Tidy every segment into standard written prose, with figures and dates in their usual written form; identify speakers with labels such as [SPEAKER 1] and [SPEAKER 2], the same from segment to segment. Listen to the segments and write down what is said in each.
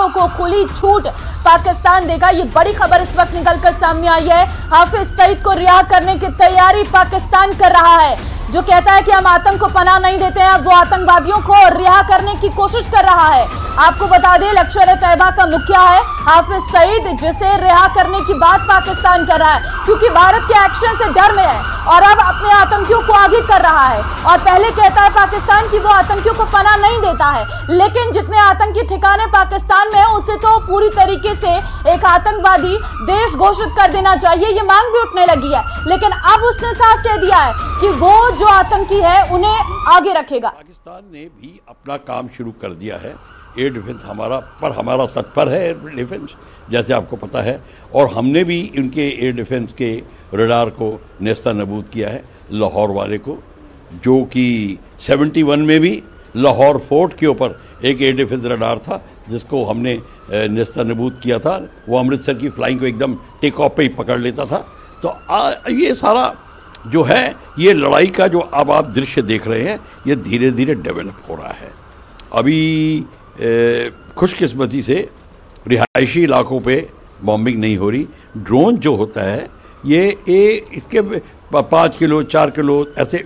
[SPEAKER 1] आतंकियों को खुली छूट पाकिस्तान देगा। ये बड़ी खबर इस वक्त निकलकर सामने आई है। हाफिज सईद को रिहा करने की तैयारी पाकिस्तान कर रहा है। जो कहता है कि हम आतंक को पनाह नहीं देते हैं, अब वो आतंकवादियों को रिहा करने की कोशिश कर रहा है। आपको बता दें, लश्कर-ए-तैयबा का मुखिया है हाफिज सईद, जिसे रिहा करने की बात पाकिस्तान कर रहा है, क्योंकि भारत के एक्शन से डर में है और अब अपने आतंकियों को आगे कर रहा है। और पहले कहता है पाकिस्तान कि वो आतंकियों को पनाह नहीं देता है, लेकिन जितने आतंकी ठिकाने पाकिस्तान में है उसे तो पूरी तरीके से एक आतंकवादी देश घोषित कर देना चाहिए, ये मांग भी उठने लगी है। लेकिन अब उसने साफ कह दिया है कि वो जो आतंकी है उन्हें आगे रखेगा।
[SPEAKER 2] पाकिस्तान ने भी अपना काम शुरू कर दिया है। एयर डिफेंस हमारा तत्पर है, एयर डिफेंस जैसे आपको पता है, और हमने भी उनके एयर डिफेंस के रडार को नेस्तनाबूद किया है, लाहौर वाले को, जो कि 71 में भी लाहौर फोर्ट के ऊपर एक एयर डिफेंस रडार था जिसको हमने नेस्तनाबूद किया था। वो अमृतसर की फ्लाइंग को एकदम टेक ऑफ पे ही पकड़ लेता था। तो ये सारा जो है, ये लड़ाई का जो अब आप दृश्य देख रहे हैं, ये धीरे धीरे डेवलप हो रहा है। अभी खुशकिस्मती से रिहायशी इलाकों पे बॉम्बिंग नहीं हो रही। ड्रोन जो होता है ये इसके 5 किलो 4 किलो ऐसे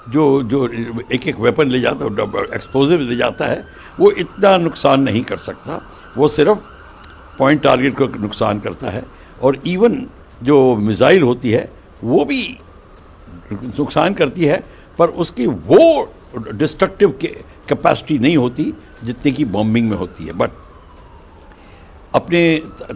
[SPEAKER 2] जो एक वेपन ले जाता है, एक्सप्लोजिव ले जाता है, वो इतना नुकसान नहीं कर सकता। वो सिर्फ पॉइंट टारगेट को नुकसान करता है। और इवन जो मिसाइल होती है वो भी नुकसान करती है, पर उसकी वो डिस्ट्रक्टिव कैपेसिटी नहीं होती जितने की बॉम्बिंग में होती है। बट अपने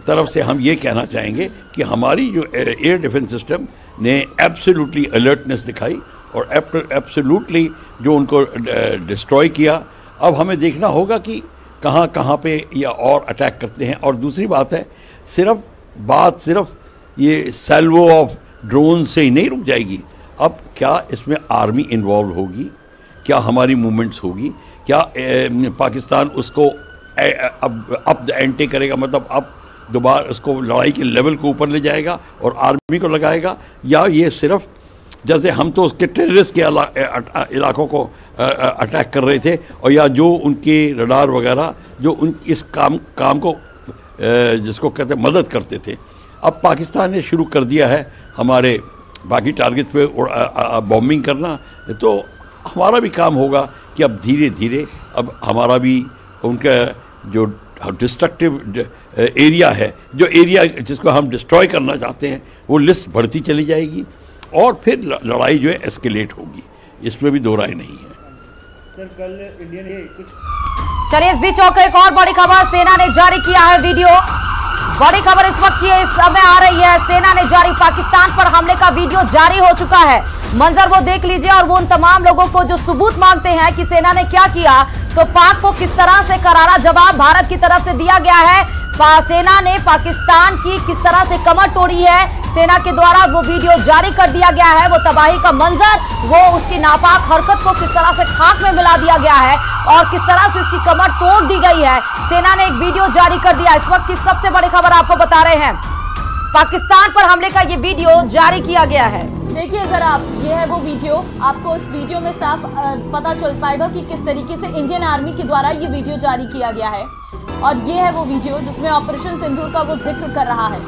[SPEAKER 2] तरफ से हम ये कहना चाहेंगे कि हमारी जो एयर डिफेंस सिस्टम ने एब्सोल्युटली अलर्टनेस दिखाई और एब्सोल्युटली जो उनको डिस्ट्रॉय किया। अब हमें देखना होगा कि कहाँ कहाँ पे या और अटैक करते हैं। और दूसरी बात है, सिर्फ ये सैल्वो ऑफ ड्रोन से ही नहीं रुक जाएगी। अब क्या इसमें आर्मी इन्वॉल्व होगी, क्या हमारी मूवमेंट्स होगी, क्या पाकिस्तान उसको अब द एंटे करेगा, मतलब अब दोबारा उसको लड़ाई के लेवल को ऊपर ले जाएगा और आर्मी को लगाएगा, या ये सिर्फ जैसे हम तो उसके टेररिस्ट के इलाकों को अटैक कर रहे थे, और या जो उनके रडार वगैरह जो इस काम को जिसको कहते मदद करते थे। अब पाकिस्तान ने शुरू कर दिया है हमारे बाकी टारगेट पे बॉम्बिंग करना। तो हमारा भी काम होगा कि अब धीरे धीरे अब हमारा भी उनका जो डिस्ट्रक्टिव एरिया है, जो एरिया जिसको हम डिस्ट्रॉय करना चाहते हैं, वो लिस्ट बढ़ती चली जाएगी और फिर लड़ाई जो है एस्केलेट होगी। इसमें भी दो राय नहीं है।
[SPEAKER 3] सर, कल इंडियन कुछ
[SPEAKER 4] चलिए इस बीच एक और बड़ी खबर, सेना ने जारी किया है वीडियो। बड़ी खबर इस वक्त की इस समय आ रही है, सेना ने जारी पाकिस्तान पर हमले का वीडियो जारी हो चुका है। मंजर वो देख लीजिए और वो उन तमाम लोगों को जो सबूत मांगते हैं कि सेना ने क्या किया, तो पाक को किस तरह से करारा जवाब भारत की तरफ से दिया गया है। सेना ने पाकिस्तान की किस तरह से कमर तोड़ी है, सेना के द्वारा वो वीडियो जारी कर दिया गया है। वो तबाही का मंजर, वो उसकी नापाक हरकत को किस तरह से खाक में मिला दिया गया है और किस तरह से उसकी कमर तोड़ दी गई है। सेना ने एक वीडियो जारी कर दिया। इस वक्त की सबसे बड़ी खबर आपको बता रहे हैं, पाकिस्तान पर हमले का ये वीडियो जारी किया गया है।
[SPEAKER 1] देखिए जरा आप, ये है वो वीडियो। आपको इस वीडियो में साफ पता चल पाएगा कि किस तरीके से इंडियन आर्मी के द्वारा ये वीडियो जारी किया गया है। और ये है वो वीडियो जिसमें ऑपरेशन सिंदूर का वो जिक्र कर रहा है।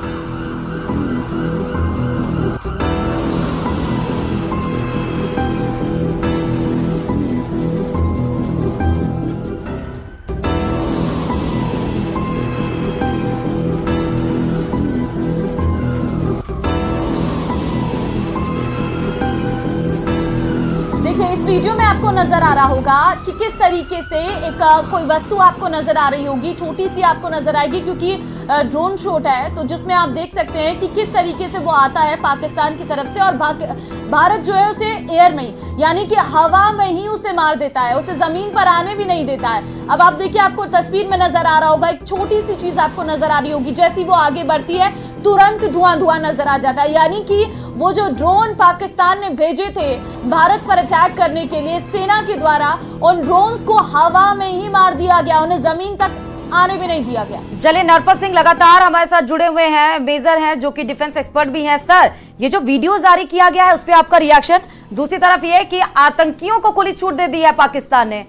[SPEAKER 1] इस वीडियो में आपको नजर आ रहा होगा कि किस तरीके से एक कोई वस्तु आपको नजर आ रही होगी, छोटी सी आपको नजर आएगी क्योंकि ड्रोन शॉट है, तो जिसमें आप देख सकते हैं कि किस तरीके से वो आता है पाकिस्तान की तरफ से और भारत जो है उसे एयर में यानी कि हवा में ही उसे मार देता है, उसे जमीन पर आने भी नहीं देता है। अब आप देखिए, आपको तस्वीर में नजर आ रहा होगा, एक छोटी सी चीज आपको नजर आ रही होगी, जैसी वो आगे बढ़ती है तुरंत धुआं धुआं नजर आ जाता है। यानी कि वो जो ड्रोन पाकिस्तान ने भेजे थे भारत पर अटैक करने के लिए, सेना के द्वारा उन ड्रोन्स को हवा में ही मार दिया गया, उन्हें जमीन तक आने भी नहीं दिया गया।
[SPEAKER 4] चलिए, नरपत सिंह लगातार हमारे साथ जुड़े हुए हैं, मेजर हैं जो कि डिफेंस एक्सपर्ट भी हैं। सर, ये जो वीडियो जारी किया गया है उस पर आपका रिएक्शन? दूसरी तरफ ये कि आतंकियों को खुली छूट दे दी है पाकिस्तान ने।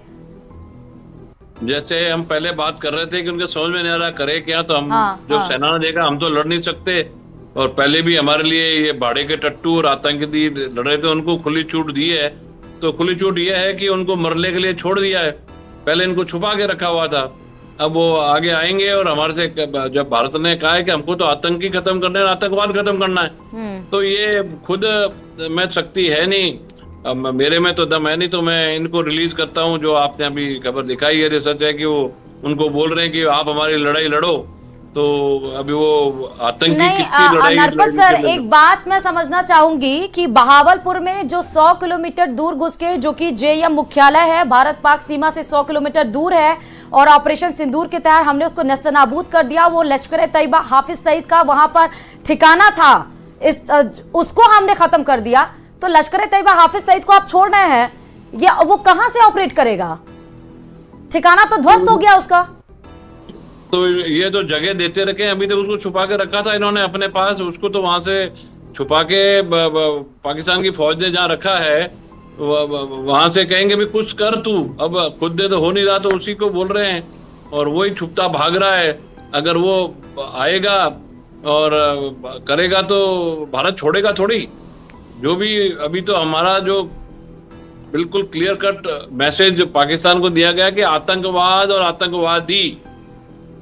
[SPEAKER 5] जैसे हम पहले बात कर रहे थे कि उनके समझ में नहीं आ रहा करे क्या, तो हम जो सेना ने देखा हम तो लड़ नहीं सकते, और पहले भी हमारे लिए ये भाड़े के टट्टू और आतंकी लड़ रहे थे, उनको खुली छूट दी है। तो खुली छूट ये है कि उनको मरने के लिए छोड़ दिया है, पहले इनको छुपा के रखा हुआ था। अब वो आगे आएंगे और हमारे से जब भारत ने कहा है कि हमको तो आतंकी खत्म करना है, आतंकवाद खत्म करना है, तो ये खुद में शक्ति है नहीं, मेरे में तो दम है नहीं, तो मैं इनको रिलीज करता हूँ। जो आपने अभी खबर दिखाई है, सच है कि वो उनको बोल रहे हैं कि आप हमारी लड़ाई लड़ो, तो अभी वो आतंकी कितनी लड़ाई
[SPEAKER 4] नरपत सर, एक बात मैं समझना चाहूंगी कि बहावलपुर में जो 100 किलोमीटर दूर घुस के, जो कि जेएम मुख्यालय है, भारत पाक सीमा से 100 किलोमीटर दूर है, और ऑपरेशन सिंदूर के तहत हमने उसको नेस्तनाबूद कर दिया। वो लश्कर तैयबा हाफिज सईद का वहां पर ठिकाना था, उसको हमने खत्म कर दिया। तो लश्कर तैयबा हाफिज सईद को आप छोड़ रहे हैं, या वो कहां से ऑपरेट करेगा? ठिकाना तो ध्वस्त हो गया उसका।
[SPEAKER 5] तो ये जो जगह देते रखे, अभी तक उसको छुपा के रखा था इन्होंने अपने पास, उसको तो वहां से छुपा के पाकिस्तान की फौज ने जहाँ रखा है वहां से कहेंगे भी कुछ कर तू, अब खुद दे तो हो नहीं रहा, तो उसी को बोल रहे हैं, और वही छुपता भाग रहा है। अगर वो आएगा और करेगा तो भारत छोड़ेगा थोड़ी। जो भी अभी तो हमारा जो बिल्कुल क्लियर कट मैसेज पाकिस्तान को दिया गया कि आतंकवाद और आतंकवादी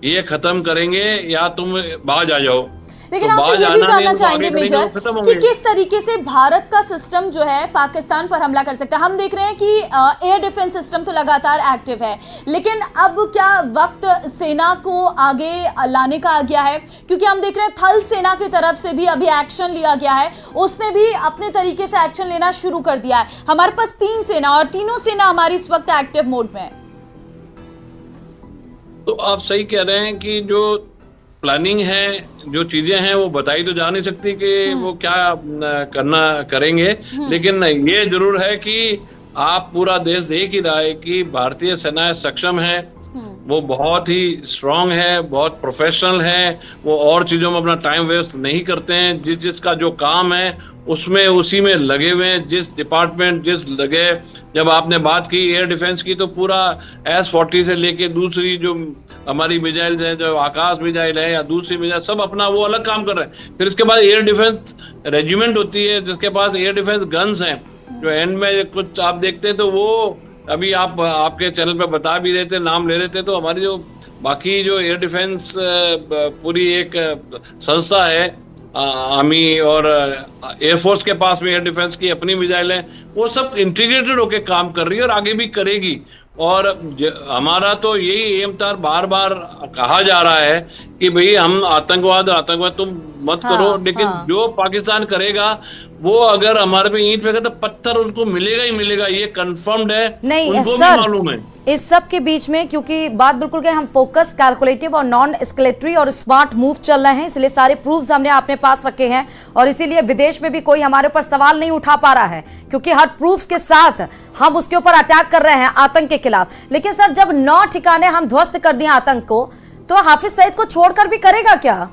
[SPEAKER 5] ये खत्म करेंगे या तुम बाज आ जाओ।
[SPEAKER 1] लेकिन आपसे ये भी जानना चाहेंगे मेजर कि किस तरीके से भारत का सिस्टम जो है पाकिस्तान पर हमला कर सकता है। हम देख रहे हैं कि एयर डिफेंस सिस्टम तो लगातार एक्टिव है, लेकिन अब क्या वक्त सेना को आगे लाने का आ गया है? क्योंकि हम देख रहे हैं थल सेना की तरफ से भी अभी एक्शन लिया गया है, उसने भी अपने तरीके से एक्शन लेना शुरू कर दिया है। हमारे पास 3 सेना और तीनों सेना हमारी इस वक्त एक्टिव मोड में है।
[SPEAKER 5] तो आप सही कह रहे हैं कि जो प्लानिंग है, जो चीजें हैं, वो बताई तो जा नहीं सकती कि वो क्या करेंगे, लेकिन ये जरूर है कि आप पूरा देश देख ही रहा है कि भारतीय सेना सक्षम है, वो बहुत ही स्ट्रांग है, बहुत प्रोफेशनल है, वो और चीजों में अपना टाइम वेस्ट नहीं करते हैं, जिसका जो काम है उसमें उसी में लगे हुए हैं, जिस डिपार्टमेंट जिस लगे। जब आपने बात की एयर डिफेंस की, तो पूरा S-40 से लेके दूसरी जो हमारी मिसाइल है, जो आकाश मिसाइल है या दूसरी मिसाइल, सब अपना वो अलग काम कर रहे हैं। फिर इसके बाद एयर डिफेंस रेजिमेंट होती है जिसके पास एयर डिफेंस गन्स हैं, जो एंड में कुछ आप देखते हैं तो वो अभी आप आपके चैनल पे बता भी रहे थे, नाम ले रहे थे, तो हमारी जो बाकी जो एयर डिफेंस पूरी एक संस्था है, आर्मी और एयरफोर्स के पास में एयर डिफेंस की अपनी मिसाइल है, वो सब इंटीग्रेटेड होके काम कर रही है और आगे भी करेगी। और हमारा तो यही एम था, बार बार कहा जा रहा है कि भाई हम आतंकवाद तुम मत करो, लेकिन जो पाकिस्तान करेगा वो अगर हमारे पे ईंट फेंके तो पत्थर उसको मिलेगा ही मिलेगा, ये कंफर्म्ड है,
[SPEAKER 4] नहीं
[SPEAKER 5] उनको
[SPEAKER 4] सर,
[SPEAKER 5] भी मालूम है।
[SPEAKER 4] इस सब के बीच में क्योंकि बात बिल्कुल के हम फोकस कैलकुलेटिव और नॉन एस्केलेटरी और स्मार्ट मूव चल रहे हैं, इसलिए सारे प्रूफ्स हमने अपने पास रखे हैं, और इसीलिए विदेश में भी कोई हमारे ऊपर सवाल नहीं उठा पा रहा है, क्योंकि हर प्रूफ्स के साथ हम उसके ऊपर अटैक कर रहे हैं आतंक के खिलाफ। लेकिन सर, जब 9 ठिकाने हम ध्वस्त कर दिए आतंक को, तो हाफिज सईद को छोड़कर भी करेगा क्या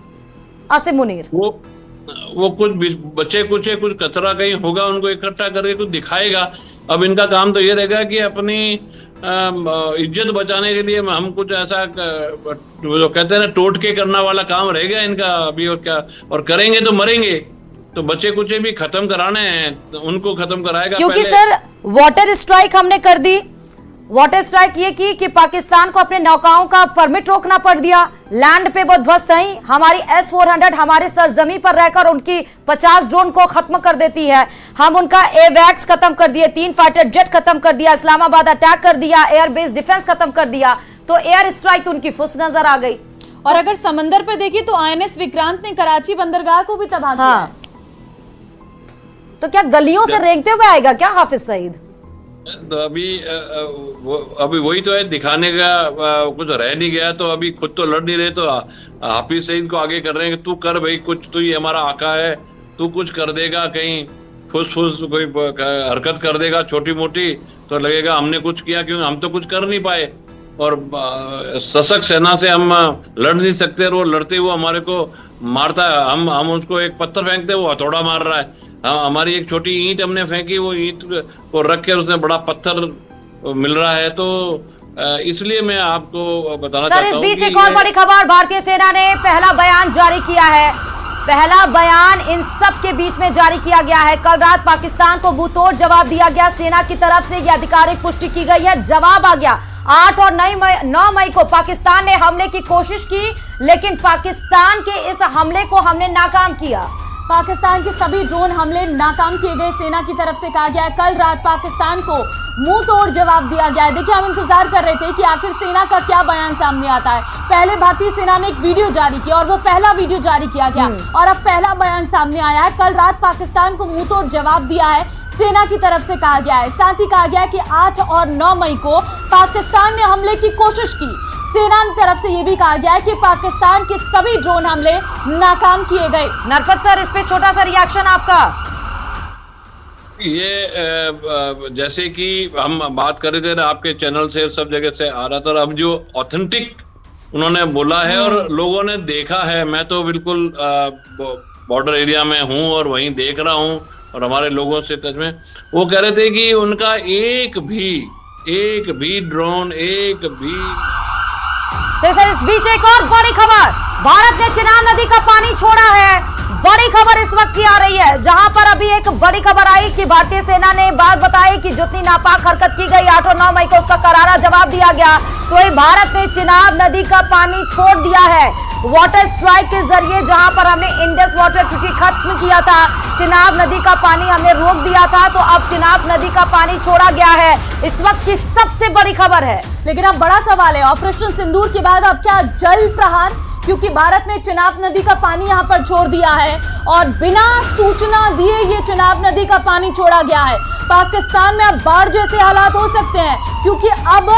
[SPEAKER 4] आसिम मुनीर?
[SPEAKER 5] वो कुछ बचे कुछ कचरा कहीं होगा, उनको इकट्ठा करके कुछ दिखाएगा। अब इनका काम तो ये रहेगा कि अपनी इज्जत बचाने के लिए हम कुछ ऐसा जो कहते हैं ना टोटके करना वाला काम रहेगा इनका अभी, और क्या, और करेंगे तो मरेंगे। तो बच्चे कुछ भी खत्म कराने हैं तो उनको खत्म कराएगा।
[SPEAKER 4] क्योंकि सर वाटर स्ट्राइक हमने कर दी, वाटर स्ट्राइक ये की कि पाकिस्तान को अपने नौकाओं का परमिट रोकना पड़ दिया, लैंड पे वो ध्वस्त नहीं, हमारी S-400 हमारे सरजमी पर रहकर उनकी 50 ड्रोन को खत्म कर देती है, हम उनका एवैक्स खत्म कर दिए, 3 फाइटर जेट खत्म कर दिया, इस्लामाबाद अटैक कर दिया, एयर बेस डिफेंस खत्म कर दिया, तो एयर स्ट्राइक तो उनकी फुस नजर आ गई।
[SPEAKER 1] और अगर समंदर पे देखिए तो INS विक्रांत ने कराची बंदरगाह को भी तबाह किया।
[SPEAKER 4] तो क्या गलियों से रेंगते हुए आएगा क्या हाफिज सईद?
[SPEAKER 5] तो अभी वही तो है, दिखाने का कुछ रह नहीं गया, तो अभी खुद तो लड़ नहीं रहे, तो हाफिज सईद को आगे कर रहे हैं कि तू कर भाई कुछ, तू ही हमारा आका है, तू कुछ कर देगा, कहीं फुस कोई हरकत कर देगा छोटी मोटी तो लगेगा हमने कुछ किया, क्योंकि हम तो कुछ कर नहीं पाए, और सशक्त सेना से हम लड़ नहीं सकते, और वो लड़ते हुए हमारे को मारता है, हम उसको एक पत्थर फेंकते वो हथौड़ा मार रहा है, हमारी एक छोटी ईंट हमने फेंकी, वो ईंट को रख के उसने बड़ा पत्थर मिल रहा है। तो इसलिए मैं आपको बताना
[SPEAKER 4] सर,
[SPEAKER 5] चाहता
[SPEAKER 4] इस
[SPEAKER 5] हूं
[SPEAKER 4] बीच
[SPEAKER 5] कि
[SPEAKER 4] एक और बड़ी खबर, भारतीय सेना ने पहला बयान जारी किया है। पहला बयान इन सब के बीच में जारी किया गया है। कल रात पाकिस्तान को मुंहतोड़ जवाब दिया गया सेना की तरफ से, यह आधिकारिक पुष्टि की गई है। जवाब आ गया। 8 और 9 मई को पाकिस्तान ने हमले की कोशिश की, लेकिन पाकिस्तान के इस हमले को हमने नाकाम किया।
[SPEAKER 1] पाकिस्तान के सभी ड्रोन हमले नाकाम किए गए, सेना की तरफ से कहा गया है। कल रात पाकिस्तान को मुंह तोड़ जवाब दिया गया है। देखिए, हम इंतजार कर रहे थे कि आखिर सेना का क्या बयान सामने आता है। पहले भारतीय सेना ने एक वीडियो जारी किया और वो पहला वीडियो जारी किया गया और अब पहला बयान सामने आया है। कल रात पाकिस्तान को मुंह तोड़ जवाब दिया है, सेना की तरफ से कहा गया है। साथ ही कहा गया है कि 8 और 9 मई को पाकिस्तान ने हमले की कोशिश की। सेना की तरफ से यह भी कहा गया है कि पाकिस्तान के सभी ड्रोन हमले नाकाम किए गए।
[SPEAKER 4] नरपत सर, इस पे छोटा सा रिएक्शन आपका।
[SPEAKER 5] ये जैसे कि हम बात कर रहे थे, आपके चैनल से सब जगह से आ रहा था। अब जो ऑथेंटिक उन्होंने बोला है और लोगों ने देखा है, मैं तो बिल्कुल बॉर्डर एरिया में हूं और वहीं देख रहा हूं और हमारे लोगों से टच में, वो कह रहे थे कि उनका एक भी ड्रोन, एक भी।
[SPEAKER 4] इस बीच एक और बड़ी खबर, भारत ने चिनाब नदी का पानी छोड़ा है। बड़ी खबर इस वक्त की आ रही है, जहां पर अभी एक बड़ी खबर आई कि भारतीय सेना ने बात बताई कि जितनी नापाक हरकत की गई 8 और 9 मई को उसका करारा जवाब दिया गया। तो ये भारत ने चिनाब नदी का पानी छोड़ दिया है वाटर स्ट्राइक के जरिए, जहां पर हमने इंडस वाटर ट्रीटी खत्म किया था, चिनाब नदी का पानी हमने रोक दिया था, तो अब चिनाब नदी का पानी छोड़ा गया है। इस वक्त की सबसे बड़ी खबर है।
[SPEAKER 1] लेकिन अब बड़ा सवाल है, ऑपरेशन सिंदूर के बाद अब क्या जल प्रहार? क्योंकि भारत ने चिनाब नदी का पानी यहां पर छोड़ दिया है और बिना सूचना दिए ये चिनाब नदी का पानी छोड़ा गया है। पाकिस्तान में अब बाढ़ जैसे हालात हो सकते हैं, क्योंकि अब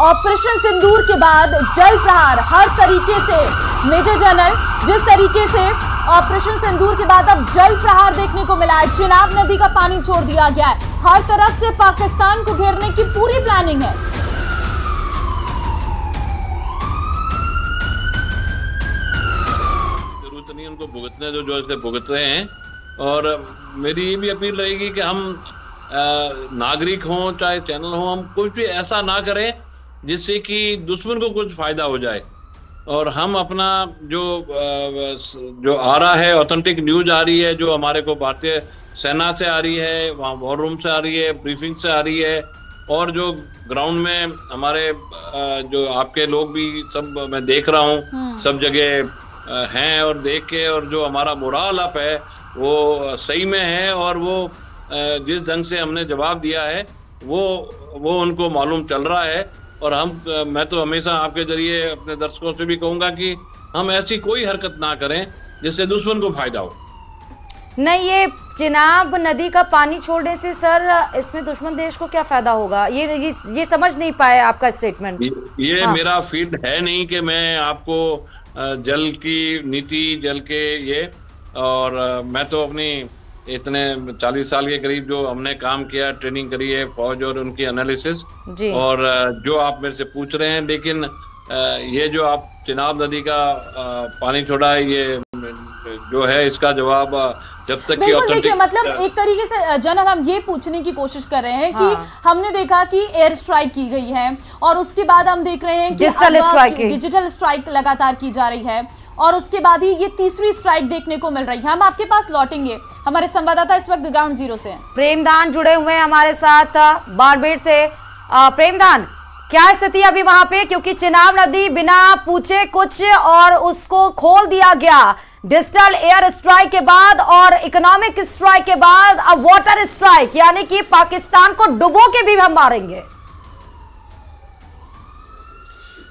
[SPEAKER 1] ऑपरेशन सिंदूर के बाद जल प्रहार हर तरीके से, मेजर जनरल, जिस तरीके से ऑपरेशन सिंदूर के बाद अब जल प्रहार देखने को मिला है, चिनाब नदी का पानी छोड़ दिया गया है। हर तरफ से पाकिस्तान को घेरने की पूरी प्लानिंग है।
[SPEAKER 5] नहीं उनको भुगतने जो ऐसे भुगत रहे हैं। और मेरी ये भी अपील रहेगी कि हम नागरिक हों चाहे चैनल हो, हम कुछ भी ऐसा ना करें जिससे कि दुश्मन को कुछ फायदा हो जाए। और हम अपना जो आ रहा है, ऑथेंटिक न्यूज आ रही है, जो हमारे को भारतीय सेना से आ रही है, वहाँ वॉर रूम से आ रही है, ब्रीफिंग से आ रही है, और जो ग्राउंड में हमारे जो आपके लोग भी सब मैं देख रहा हूँ सब जगह हैं, और देख के और जो हमारा मोराल अप है वो सही में है, और वो जिस ढंग से हमने जवाब दिया है वो उनको मालूम चल रहा है। और मैं तो हमेशा आपके जरिए अपने दर्शकों से भी कहूंगा कि हम ऐसी कोई हरकत ना करें जिससे दुश्मन को फायदा हो।
[SPEAKER 4] नहीं, ये चिनाब नदी का पानी छोड़ने से सर इसमें दुश्मन देश को क्या फायदा होगा, ये समझ नहीं पाए आपका स्टेटमेंट।
[SPEAKER 5] ये हाँ। मेरा फील्ड है नहीं कि मैं आपको जल की नीति, जल के ये, और मैं तो अपनी इतने 40 साल के करीब जो हमने काम किया, ट्रेनिंग करी है फौज और उनकी एनालिसिस, और जो आप मेरे से पूछ रहे हैं, लेकिन ये जो आप चिनाब नदी का पानी छोड़ा है, ये जो है इसका जवाब जब तक कि
[SPEAKER 1] देखिए, मतलब एक तरीके से जनरल हम ये पूछने की कोशिश कर रहे हैं कि हमने देखा कि एयर स्ट्राइक की गई है और उसके बाद हम देख रहे हैं कि डिजिटल स्ट्राइक लगातार की जा रही है, और उसके बाद ही ये तीसरी स्ट्राइक देखने को मिल रही है। हम आपके पास लौटेंगे, हमारे संवाददाता इस वक्त ग्राउंड जीरो से
[SPEAKER 4] प्रेमदान जुड़े हुए हैं हमारे साथ बाड़मेर से। प्रेमदान, क्या स्थिति अभी वहां पे, क्योंकि चिनाब नदी बिना पूछे कुछ और उसको खोल दिया गया डिजिटल एयर स्ट्राइक के बाद और इकोनॉमिक स्ट्राइक के बाद अब वाटर स्ट्राइक, यानी कि पाकिस्तान को डुबो के भी हम मारेंगे।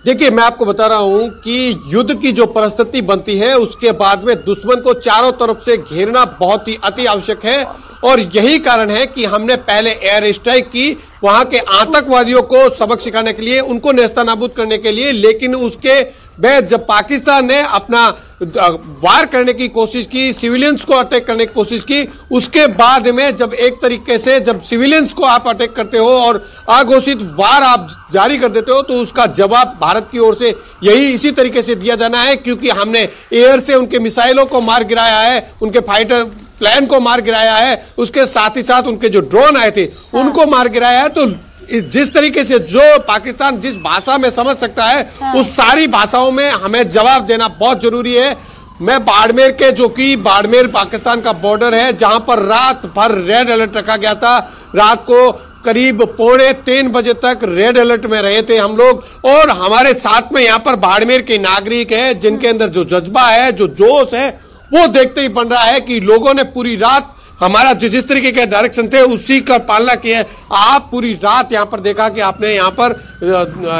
[SPEAKER 6] देखिए, मैं आपको बता रहा हूं कि युद्ध की जो परिस्थिति बनती है उसके बाद में दुश्मन को चारों तरफ से घेरना बहुत ही अति आवश्यक है, और यही कारण है कि हमने पहले एयर स्ट्राइक की वहां के आतंकवादियों को सबक सिखाने के लिए, उनको नेस्तनाबूद करने के लिए। लेकिन उसके बाद जब पाकिस्तान ने अपना वार करने की कोशिश की, सिविलियंस को अटैक करने की कोशिश की, उसके बाद में जब एक तरीके से जब सिविलियंस को आप अटैक करते हो और अघोषित वार आप जारी कर देते हो, तो उसका जवाब भारत की ओर से यही इसी तरीके से दिया जाना है। क्योंकि हमने एयर से उनके मिसाइलों को मार गिराया है, उनके फाइटर प्लेन को मार गिराया है, उसके साथ ही साथ उनके जो ड्रोन आए थे उनको मार गिराया है। तो जिस तरीके से जो पाकिस्तान जिस भाषा में समझ सकता है उस सारी भाषाओं में हमें जवाब देना बहुत जरूरी है। मैं बाड़मेर के, जो कि बाड़मेर पाकिस्तान का बॉर्डर है, जहां पर रात भर रेड अलर्ट रखा गया था। रात को करीब 2:45 बजे तक रेड अलर्ट में रहे थे हम लोग, और हमारे साथ में यहाँ पर बाड़मेर के नागरिक हैं जिनके अंदर जो जज्बा है, जो जोश है, वो देखते ही बन रहा है कि लोगों ने पूरी रात हमारा जिस तरीके के डायरेक्शन थे उसी का पालना किया है। आप पूरी रात यहाँ पर देखा कि आपने यहाँ पर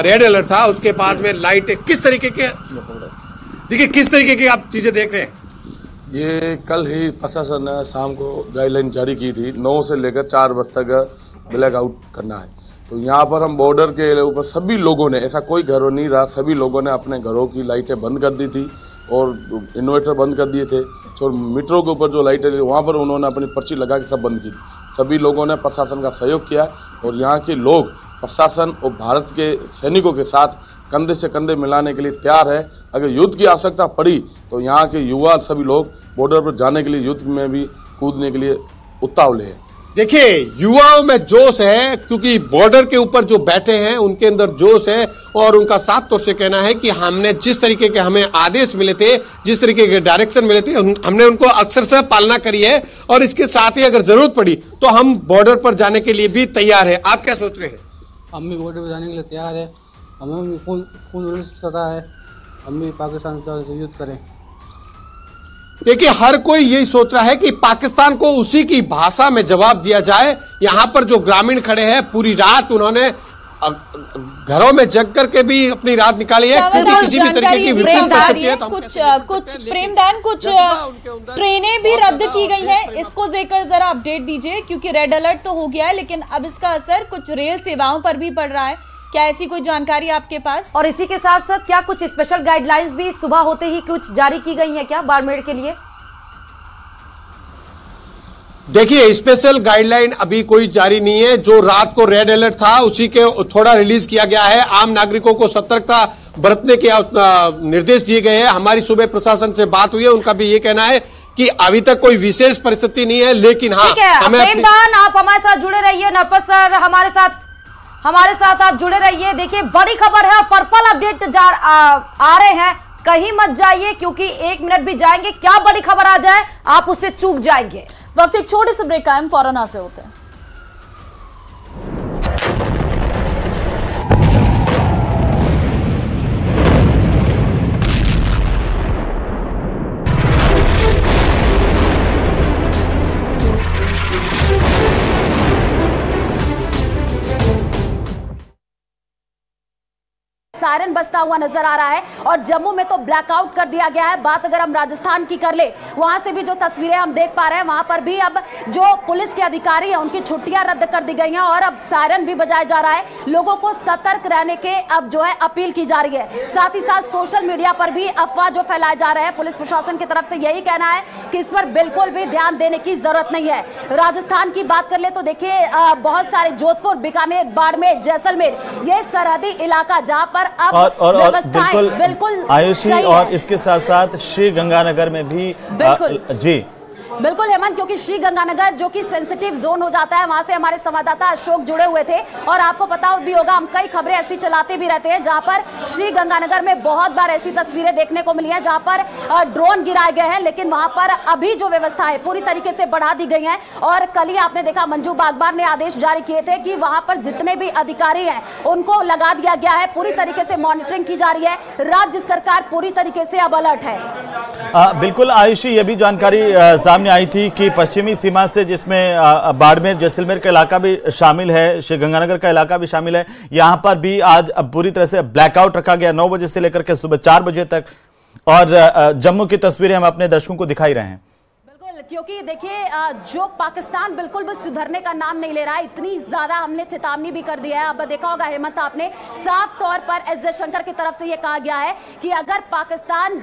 [SPEAKER 6] रेड अलर्ट था, उसके बाद में लाइट किस तरीके के, देखिए किस तरीके की आप चीजें देख रहे हैं।
[SPEAKER 7] ये कल ही प्रशासन ने शाम को गाइडलाइन जारी की थी, 9 से लेकर 4 बजे तक ब्लैक आउट करना है। तो यहाँ पर हम बॉर्डर के ऊपर सभी लोगों ने, ऐसा कोई घर नहीं रहा, सभी लोगों ने अपने घरों की लाइटें बंद कर दी थी और इन्वर्टर बंद कर दिए थे। और मीटरों के ऊपर जो लाइटें थी वहाँ पर उन्होंने अपनी पर्ची लगा के सब बंद की। सभी लोगों ने प्रशासन का सहयोग किया और यहाँ के लोग प्रशासन और भारत के सैनिकों के साथ कंधे से कंधे मिलाने के लिए तैयार है। अगर युद्ध की आवश्यकता पड़ी तो यहाँ के युवा सभी लोग बॉर्डर पर जाने के लिए, युद्ध में भी कूदने के लिए उतावले हैं।
[SPEAKER 6] देखिए युवाओं में जोश है, क्योंकि बॉर्डर के ऊपर जो बैठे हैं उनके अंदर जोश है, और उनका साफ तौर से कहना है कि हमने जिस तरीके के हमें आदेश मिले थे, जिस तरीके के डायरेक्शन मिले थे, हमने उनको अक्सर से पालना करी है, और इसके साथ ही अगर जरूरत पड़ी तो हम बॉर्डर पर जाने के लिए भी तैयार है। आप क्या सोच रहे हैं?
[SPEAKER 3] हम भी बॉर्डर पर जाने के लिए तैयार है, हमें भी खून सता है, हम भी पाकिस्तान से युद्ध करें।
[SPEAKER 6] देखिए हर कोई यही सोच रहा है कि पाकिस्तान को उसी की भाषा में जवाब दिया जाए। यहाँ पर जो ग्रामीण खड़े हैं, पूरी रात उन्होंने घरों में जग करके भी अपनी रात निकाली है, क्योंकि किसी भी तरीके की विषम परिस्थिति है।
[SPEAKER 1] कुछ प्रेमदान, कुछ ट्रेनें भी रद्द की गई हैं, इसको लेकर जरा अपडेट दीजिए, क्योंकि रेड अलर्ट तो हो गया है लेकिन अब इसका असर कुछ रेल सेवाओं पर भी पड़ रहा है। क्या ऐसी कोई जानकारी आपके पास?
[SPEAKER 4] और इसी के साथ साथ क्या कुछ स्पेशल गाइडलाइंस भी सुबह होते ही कुछ जारी की गई हैं क्या बाड़मेर के लिए?
[SPEAKER 6] देखिए स्पेशल गाइडलाइन अभी कोई जारी नहीं है। जो रात को रेड अलर्ट था उसी के थोड़ा रिलीज किया गया है। आम नागरिकों को सतर्कता बरतने के निर्देश दिए गए हैं। हमारी सुबह प्रशासन से बात हुई है, उनका भी ये कहना है कि अभी तक कोई विशेष परिस्थिति नहीं है, लेकिन हाँ
[SPEAKER 4] हमें आप हमारे साथ जुड़े रहिए। नरपत सर हमारे साथ आप जुड़े रहिए। देखिए बड़ी खबर है, पर्पल अपडेट आ रहे हैं, कहीं मत जाइए क्योंकि 1 मिनट भी जाएंगे, क्या बड़ी खबर आ जाए आप उससे चूक जाएंगे।
[SPEAKER 1] वक्त एक छोटे से ब्रेक का है, फौरन यहाँ से होते हैं।
[SPEAKER 8] सायरन बजता हुआ नजर आ रहा है और जम्मू में तो ब्लैकआउट कर दिया गया है। बात अगर हम राजस्थान की कर ले, वहां से भी जो तस्वीरें हम देख पा रहे हैं, वहां पर भी अब जो पुलिस के अधिकारी हैं उनकी छुट्टियां रद्द कर दी गई हैं और अब सायरन भी बजाया जा रहा है। लोगों को सतर्क रहने के अब जो है अपील की जा रही है। साथ ही साथ सोशल मीडिया पर भी अफवाह जो फैलाए जा रहे हैं, पुलिस प्रशासन की तरफ से यही कहना है कि इस पर बिल्कुल भी ध्यान देने की जरूरत नहीं है। राजस्थान की बात कर ले तो देखिए बहुत सारे जोधपुर, बीकानेर, बाड़मेर, जैसलमेर, ये सरहदी इलाका जहां पर
[SPEAKER 9] और बिल्कुल आयुषी, और इसके साथ साथ श्री गंगानगर में भी जी
[SPEAKER 8] बिल्कुल हेमंत, क्योंकि श्री गंगानगर जो कि सेंसिटिव जोन हो जाता है, वहां से हमारे संवाददाता अशोक जुड़े हुए थे और आपको पता भी होगा हम कई खबरें ऐसी चलाते भी रहते हैं जहां पर श्री गंगानगर में बहुत बार ऐसी तस्वीरें देखने को मिली हैं जहां पर ड्रोन गिराए गए हैं, लेकिन वहां पर अभी जो व्यवस्था है पूरी तरीके से बढ़ा दी गई है। और कल ही आपने देखा मंजू बागबार ने आदेश जारी किए थे कि वहां पर जितने भी अधिकारी हैं उनको लगा दिया गया है, पूरी तरीके से मॉनिटरिंग की जा रही है। राज्य सरकार पूरी तरीके से अब अलर्ट है।
[SPEAKER 9] बिल्कुल आयुषी, ये भी जानकारी सामने आई थी कि पश्चिमी सीमा से, जिसमें बाड़मेर, जैसलमेर का इलाका भी शामिल है, श्री गंगानगर का इलाका भी शामिल है, यहां पर भी आज पूरी तरह से ब्लैकआउट रखा गया 9 बजे से लेकर के सुबह 4 बजे तक। और जम्मू की तस्वीरें हम अपने दर्शकों को दिखाई रहे हैं।
[SPEAKER 8] बिल्कुल, क्योंकि देखिए जो पाकिस्तान बिल्कुल भी सुधरने का नाम नहीं ले रहा है, इतनी ज्यादा हमने चेतावनी भी कर दिया है। अब देखा होगा हेमंत आपने, साफ तौर पर एस जयशंकर की तरफ से यह कहा गया है कि अगर पाकिस्तान